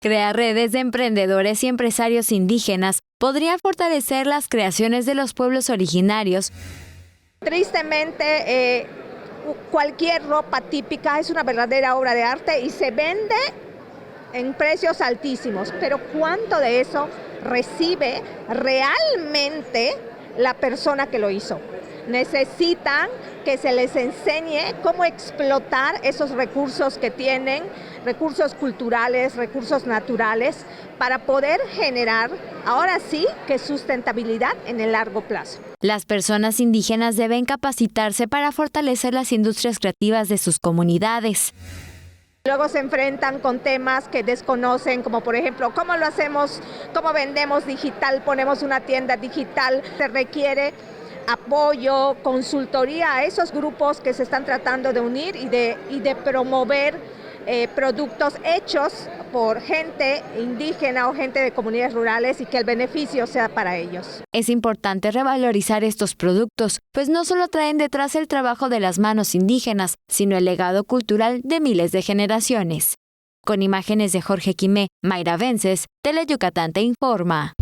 Crear redes de emprendedores y empresarios indígenas podría fortalecer las creaciones de los pueblos originarios. Tristemente, cualquier ropa típica es una verdadera obra de arte y se vende en precios altísimos, pero ¿cuánto de eso recibe realmente la persona que lo hizo? Necesitan que se les enseñe cómo explotar esos recursos que tienen, recursos culturales, recursos naturales, para poder generar, ahora sí, que sustentabilidad en el largo plazo. Las personas indígenas deben capacitarse para fortalecer las industrias creativas de sus comunidades. Luego se enfrentan con temas que desconocen, como por ejemplo, ¿cómo lo hacemos? ¿Cómo vendemos digital? Ponemos una tienda digital. Se requiere apoyo, consultoría a esos grupos que se están tratando de unir y de promover productos hechos por gente indígena o gente de comunidades rurales y que el beneficio sea para ellos. Es importante revalorizar estos productos, pues no solo traen detrás el trabajo de las manos indígenas, sino el legado cultural de miles de generaciones. Con imágenes de Jorge Quimé, Mayra Vences, Tele Yucatán te informa.